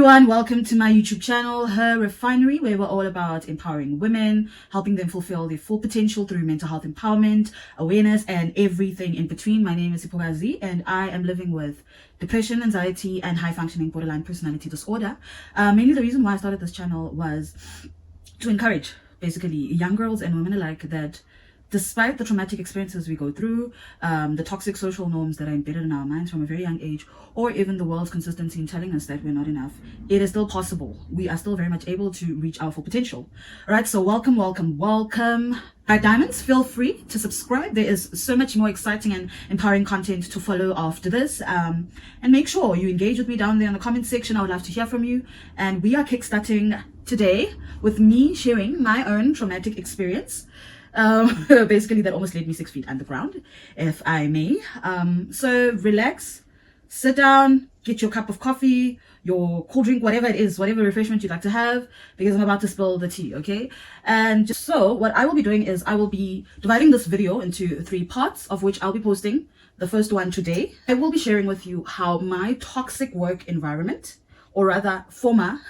everyone, welcome to my YouTube channel, Her Refinery, where we're all about empowering women, helping them fulfill their full potential through mental health empowerment, awareness, and everything in between. My name is Sipogazi, and I am living with depression, anxiety, and high-functioning borderline personality disorder. Mainly the reason why I started this channel was to encourage, basically, young girls and women alike that despite the traumatic experiences we go through, the toxic social norms that are embedded in our minds from a very young age, or even the world's consistency in telling us that we're not enough, it is still possible. We are still very much able to reach our full potential. All right, so welcome. Hi, Diamonds, feel free to subscribe. There is so much more exciting and empowering content to follow after this. And make sure you engage with me down there in the comment section. I would love to hear from you. And we are kickstarting today with me sharing my own traumatic experience. Basically that almost laid me 6 feet underground, if I may. So relax, sit down, get your cup of coffee, your cool drink, whatever it is, whatever refreshment you'd like to have, because I'm about to spill the tea, okay? And so what I will be doing is I will be dividing this video into 3 parts, of which I'll be posting the first one today. I will be sharing with you how my toxic work environment, or rather former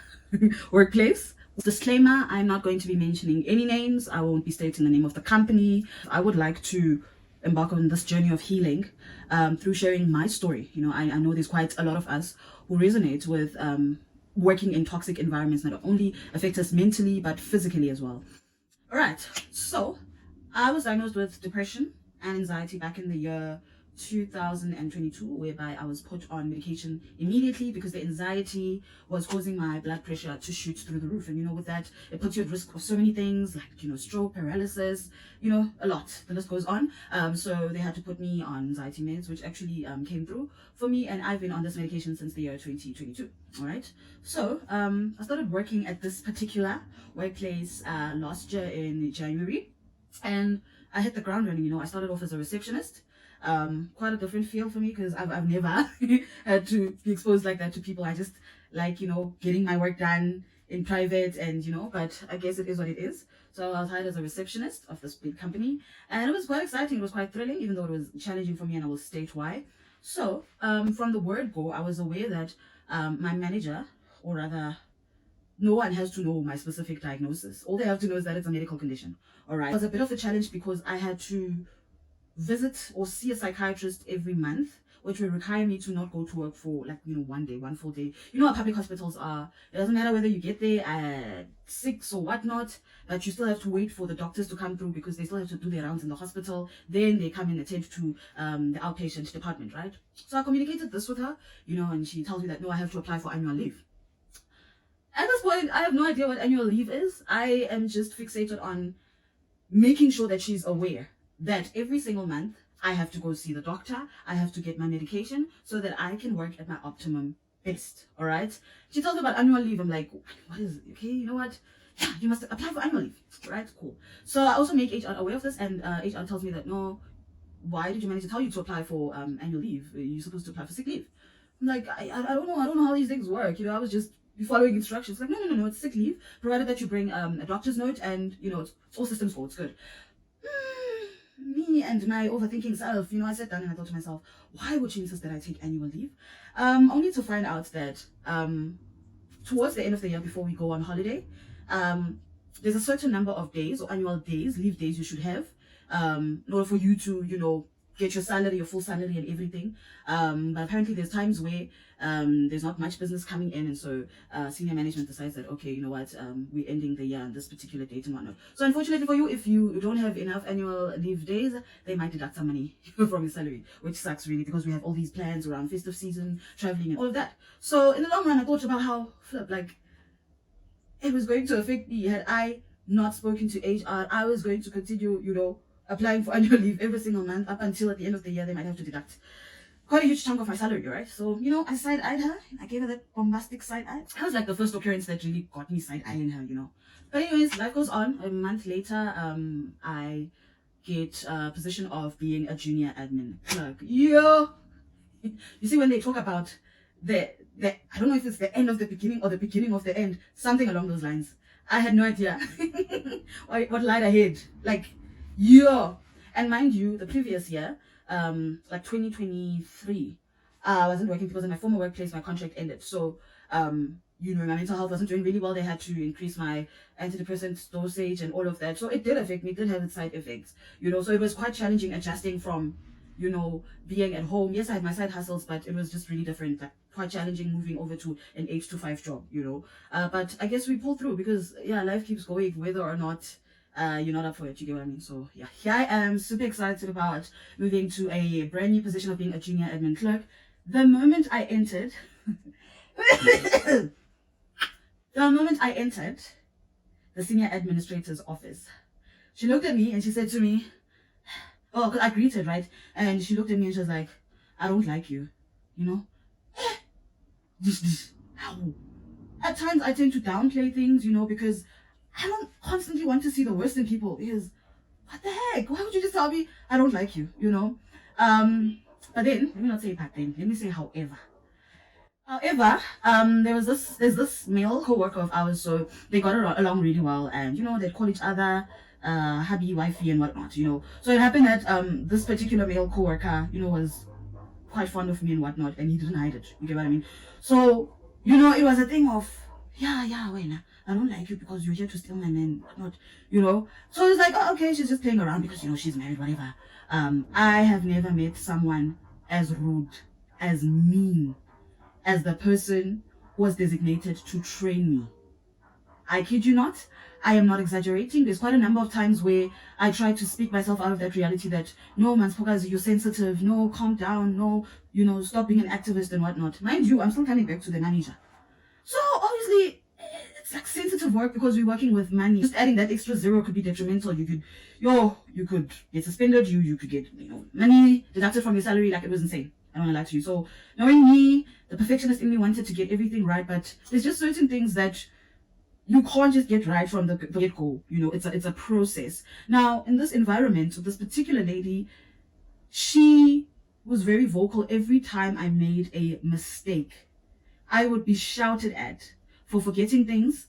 workplace. Disclaimer, I'm not going to be mentioning any names. I won't be stating the name of the company. I would like to embark on this journey of healing through sharing my story. You know, I know there's quite a lot of us who resonate with working in toxic environments that not only affect us mentally, but physically as well. All right, so I was diagnosed with depression and anxiety back in the year 2022, whereby I was put on medication immediately because the anxiety was causing my blood pressure to shoot through the roof. And you know, with that, it puts you at risk of so many things, like, you know, stroke, paralysis, you know, a lot. The list goes on. So they had to put me on anxiety meds, which actually came through for me, and I've been on this medication since the year 2022. All right, so I started working at this particular workplace last year in January, and I hit the ground running. You know, I started off as a receptionist. Quite a different feel for me because I've never had to be exposed like that to people. I just like, you know, getting my work done in private, and you know, but I guess it is what it is. So I was hired as a receptionist of this big company, and it was quite exciting. It was quite thrilling, even though it was challenging for me, and I will state why. So from the word go, I was aware that my manager, or rather, no one has to know my specific diagnosis. All they have to know is that it's a medical condition. All right. It was a bit of a challenge because I had to visit or see a psychiatrist every month, which will require me to not go to work for, like, you know, one full day. You know how public hospitals are. It doesn't matter whether you get there at 6 or whatnot, but you still have to wait for the doctors to come through because they still have to do their rounds in the hospital. Then they come and attend to the outpatient department, right? So I communicated this with her, you know, and she tells me that no, I have to apply for annual leave. At this point, I have no idea what annual leave is. I am just fixated on making sure that she's aware that every single month I have to go see the doctor, I have to get my medication so that I can work at my optimum best. All right. She tells me about annual leave. I'm like, what is it? Okay, you know what? Yeah, you must apply for annual leave. All right, cool. So I also make HR aware of this, and HR tells me that no, why did your manager tell you to apply for annual leave? You're supposed to apply for sick leave. I'm like, I don't know how these things work. You know, I was just following instructions. Like, no, it's sick leave, provided that you bring a doctor's note, and you know, it's all systems go, it's good. Me and my overthinking self, you know, I sat down and I thought to myself, why would she insist that I take annual leave? Only to find out that towards the end of the year, before we go on holiday, there's a certain number of days or annual days, leave days you should have in order for you to, you know, get your salary, your full salary and everything. But apparently there's times where there's not much business coming in, and so senior management decides that, okay, you know what, we're ending the year on this particular date and whatnot. So unfortunately for you, if you don't have enough annual leave days, they might deduct some money from your salary, which sucks really, because we have all these plans around festive season, traveling and all of that. So in the long run, I thought about how like it was going to affect me had I not spoken to HR. I was going to continue, you know, applying for annual leave every single month up until at the end of the year they might have to deduct quite a huge chunk of my salary, right? So, you know, I side-eyed her. I gave her that bombastic side-eye. That was like the first occurrence that really got me side-eyeing her, you know. But anyways, life goes on. A month later, I get a position of being a junior admin clerk. Yo! You see, when they talk about the I don't know if it's the end of the beginning or the beginning of the end, something along those lines. I had no idea what lied ahead. Like, yeah. And mind you, the previous year, like 2023, I wasn't working because in my former workplace my contract ended. So my mental health wasn't doing really well. They had to increase my antidepressant dosage and all of that. So it did affect me, it did have its side effects, so it was quite challenging adjusting from, being at home. Yes, I had my side hustles, but it was just really different, like quite challenging moving over to an 8 to 5 job, but I guess we pulled through because, yeah, life keeps going whether or not you're not up for it, you get what I mean? So yeah, here I am, super excited about moving to a brand new position of being a junior admin clerk. The moment I entered, the senior administrator's office, she looked at me and she said to me, oh, 'cause I greeted, right? And she looked at me and she was like, I don't like you, you know? How? At times I tend to downplay things, because I don't constantly want to see the worst in people, because what the heck? Why would you just tell me I don't like you, But then, let me not say back then, let me say however. There's this male co-worker of ours, so they got along really well, and they'd call each other hubby, wifey, and whatnot, So it happened that this particular male co-worker, was quite fond of me and whatnot, and he didn't hide it. You get what I mean? So, it was a thing of, yeah, wait, I don't like you because you're here to steal my man, whatnot, So it was like, oh, okay, she's just playing around because, she's married, whatever. I have never met someone as rude, as mean, as the person who was designated to train me. I kid you not. I am not exaggerating. There's quite a number of times where I tried to speak myself out of that reality that, no, Manspokazi, you're sensitive. No, calm down. No, stop being an activist and whatnot. Mind you, I'm still coming back to the manager. So obviously, it's like sensitive work because we're working with money. Just adding that extra zero could be detrimental. You could get suspended. You could get, money deducted from your salary. Like, it was insane. I don't want to lie to you. So knowing me, the perfectionist in me wanted to get everything right, but there's just certain things that you can't just get right from the get-go. It's a process. Now, in this environment, this particular lady, she was very vocal. Every time I made a mistake, I would be shouted at for forgetting things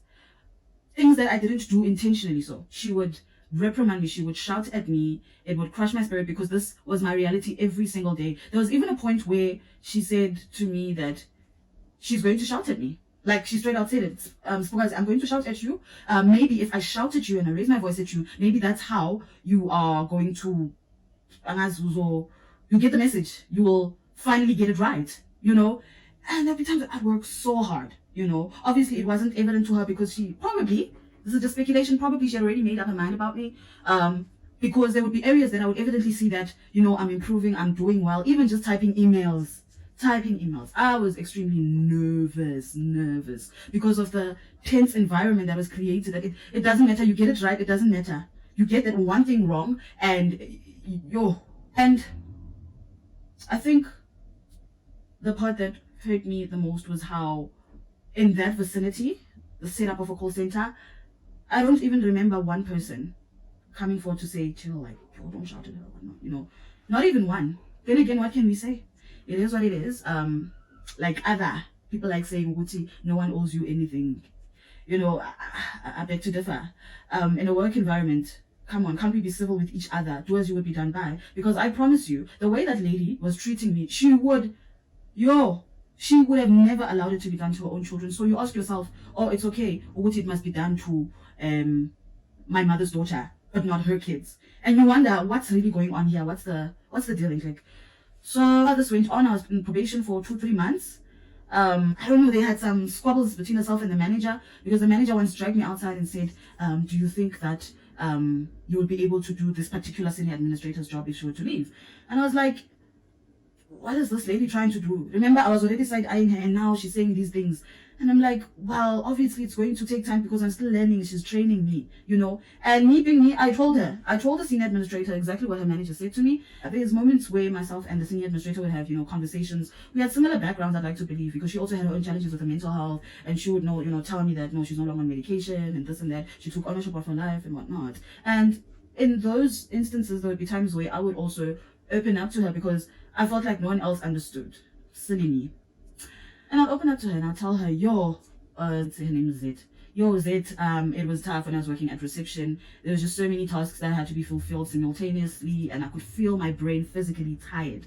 that I didn't do intentionally. So she would reprimand me, she would shout at me, it would crush my spirit because this was my reality every single day. There was even a point where she said to me that she's going to shout at me. Like, she straight out said it. Spokas, I'm going to shout at you. Maybe if I shout at you and I raise my voice at you, maybe that's how you are going to, you get the message. You will finally get it right, And every time that I worked so hard, Obviously, it wasn't evident to her because she probably, this is just speculation, probably she had already made up her mind about me. Because there would be areas that I would evidently see that, I'm improving, I'm doing well, even just typing emails. I was extremely nervous because of the tense environment that was created. That it doesn't matter, you get it right, it doesn't matter. You get that one thing wrong and I think the part that hurt me the most was how in that vicinity, the setup of a call center, I don't even remember one person coming forward to say, chill, like, don't shout at her, whatnot, not even one. Then again, what can we say? It is what it is. Like other people like saying, Wuti, no one owes you anything. I beg to differ. In a work environment, come on, can't we be civil with each other? Do as you would be done by. Because I promise you, the way that lady was treating me, she would have never allowed it to be done to her own children. So you ask yourself, oh, it's okay. Wuti, it must be done to my mother's daughter, but not her kids. And you wonder, what's really going on here? What's the deal? Like, so this went on. I was in probation for 2-3 months. I don't know, they had some squabbles between herself and the manager because the manager once dragged me outside and said, do you think that you will be able to do this particular senior administrator's job if she were to leave? And I was like, what is this lady trying to do? Remember, I was already side-eyeing her and now she's saying these things. And I'm like, well, obviously it's going to take time because I'm still learning. She's training me, And me being me, I told the senior administrator exactly what her manager said to me. There's moments where myself and the senior administrator would have, conversations. We had similar backgrounds, I'd like to believe, because she also had her own challenges with her mental health. And she would know, tell me that, no, she's no longer on medication and this and that. She took ownership of her life and whatnot. And in those instances, there would be times where I would also open up to her because I felt like no one else understood. Silly me. And I'll open up to her and I'll tell her, her name is Zed. Zed, it was tough when I was working at reception. There was just so many tasks that had to be fulfilled simultaneously and I could feel my brain physically tired,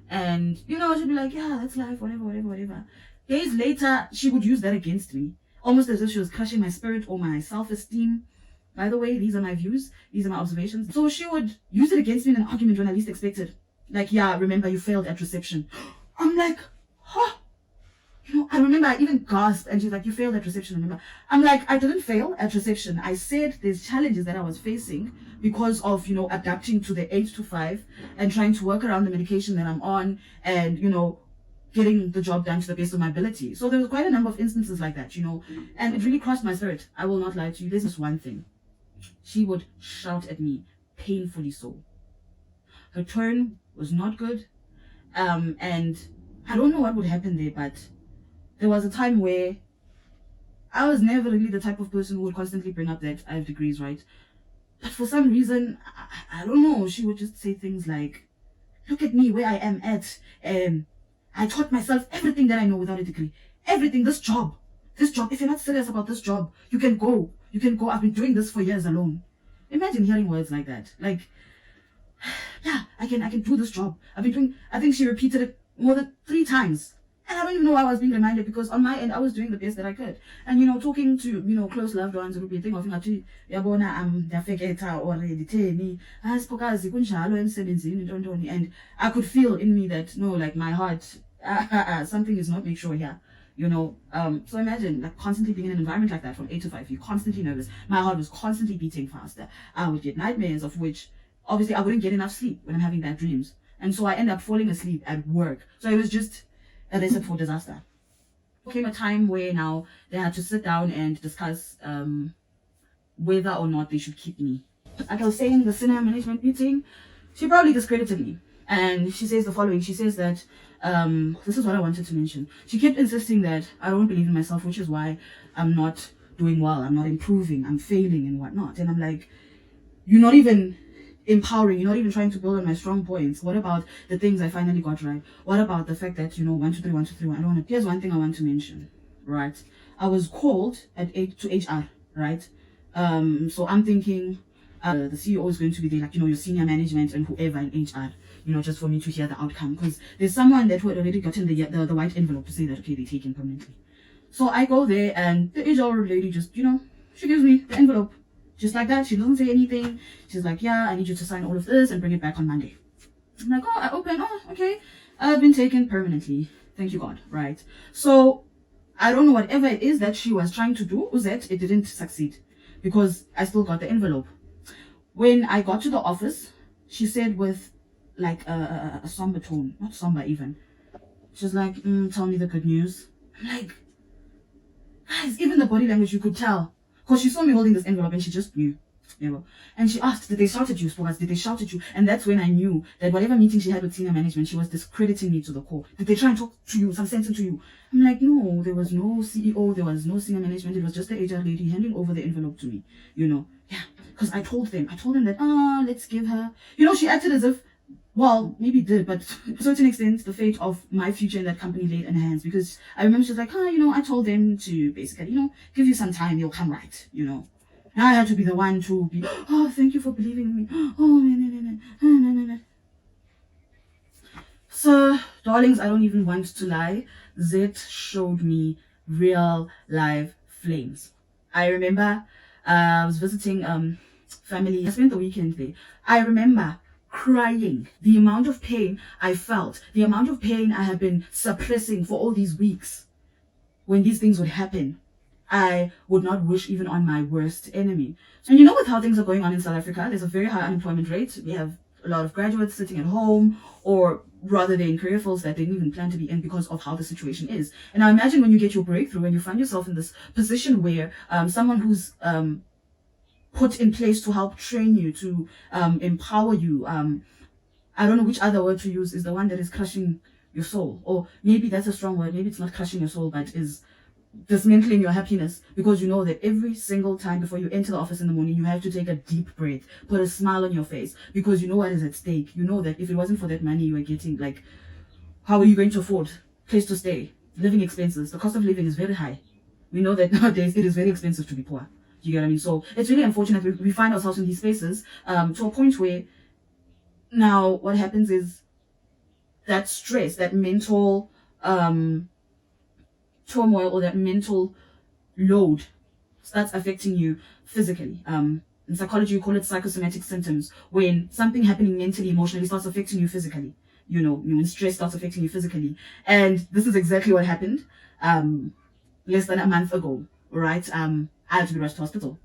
And, she'd be like, yeah, that's life, whatever. Days later, she would use that against me, almost as if she was crushing my spirit or my self-esteem. By the way, these are my views, these are my observations. So she would use it against me in an argument when I least expected. Like, yeah, remember you failed at reception. I'm like, huh? You know, I remember I even gasped and she's like, you failed at reception, remember? I'm like, I didn't fail at reception. I said there's challenges that I was facing because of, you know, adapting to the 8 to 5 and trying to work around the medication that I'm on and, you know, getting the job done to the best of my ability. So there was quite a number of instances like that, you know, and it really crushed my spirit. I will not lie to you. This is one thing. She would shout at me, painfully so. Her tone was not good. And I don't know what would happen there, but there was a time where I was never really the type of person who would constantly bring up that I have degrees, right? But for some reason, I don't know, she would just say things like, look at me where I am at. I taught myself everything that I know without a degree. Everything, this job. If you're not serious about this job, you can go. I've been doing this for years alone. Imagine hearing words like that. Like, yeah, I can do this job. I think she repeated it more than 3 times. And I don't even know why I was being reminded, because on my end, I was doing the best that I could. And, you know, talking to, you know, close loved ones, it would be a thing of, yabona, I'm defecator already, teni, and I could feel in me that, no, like my heart, something is not make sure here. You know, so imagine like constantly being in an environment like that from 8 to 5, you're constantly nervous. My heart was constantly beating faster. I would get nightmares, of which obviously I wouldn't get enough sleep when I'm having bad dreams. And so I end up falling asleep at work. So it was just a recipe for disaster. There came a time where now they had to sit down and discuss whether or not they should keep me. Like I was saying, the senior management meeting, she probably discredited me. And she says the following. She says that, this is what I wanted to mention. She kept insisting that I don't believe in myself, which is why I'm not doing well. I'm not improving. I'm failing and whatnot. And I'm like, you're not even empowering. You're not even trying to build on my strong points. What about the things I finally got right? What about the fact that, you know, 1, 2, 3, 1, 2, 3, 1. I don't want to. Here's one thing I want to mention, right? I was called at 8 to HR, right? So I'm thinking, the CEO is going to be there, like, you know, your senior management and whoever in HR, you know, just for me to hear the outcome. Because there's someone that had already gotten the white envelope to say that, okay, they're taken permanently. So I go there and the HR lady just, you know, she gives me the envelope. Just like that. She doesn't say anything. She's like, yeah, I need you to sign all of this and bring it back on Monday. I'm like, oh, I open. Oh, okay. I've been taken permanently. Thank you, God. Right. So I don't know, whatever it is that she was trying to do, it didn't succeed because I still got the envelope. When I got to the office, she said with like a somber tone, not somber even. She's like, tell me the good news. I'm like, guys, even the body language, you could tell. Because she saw me holding this envelope and she just knew, you know. And she asked, did they shout at you, Spogas? Did they shout at you? And that's when I knew that whatever meeting she had with senior management, she was discrediting me to the core. Did they try and talk to you, some sense into you? I'm like, no, there was no CEO, there was no senior management. It was just the HR lady handing over the envelope to me, you know. Yeah, because I told them that, let's give her. You know, she acted as if, well, maybe did, but to a certain extent, the fate of my future in that company laid in her hands. Because I remember she was like, you know, I told them to basically, you know, give you some time, you'll come right, you know. Now I had to be the one to be, oh, thank you for believing in me. Oh, no. So, darlings, I don't even want to lie. Zet showed me real live flames. I remember I was visiting family. I spent the weekend there. I remember crying, the amount of pain I felt, the amount of pain I had been suppressing for all these weeks. When these things would happen, I would not wish even on my worst enemy. And you know, with how things are going on in South Africa, there's a very high unemployment rate. We have a lot of graduates sitting at home, or rather they're in career fields that they didn't even plan to be in because of how the situation is. And now imagine when you get your breakthrough and you find yourself in this position where someone who's put in place to help train you, to empower you. I don't know which other word to use, is the one that is crushing your soul. Or maybe that's a strong word. Maybe it's not crushing your soul, but is dismantling your happiness, because you know that every single time before you enter the office in the morning, you have to take a deep breath, put a smile on your face, because you know what is at stake. You know that if it wasn't for that money you were getting, like, how are you going to afford place to stay, living expenses? The cost of living is very high. We know that nowadays it is very expensive to be poor. You get what I mean? So it's really unfortunate we find ourselves in these spaces to a point where now what happens is that stress, that mental turmoil or that mental load starts affecting you physically. In psychology, you call it psychosomatic symptoms. When something happening mentally, emotionally starts affecting you physically, when stress starts affecting you physically. And this is exactly what happened less than a month ago, right? I had to be rushed to hospital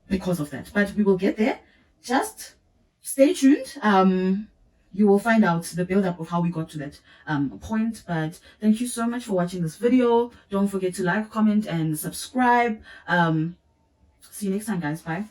because of that. But we will get there. Just stay tuned. You will find out the build-up of how we got to that point. But thank you so much for watching this video. Don't forget to like, comment, and subscribe. See you next time, guys. Bye.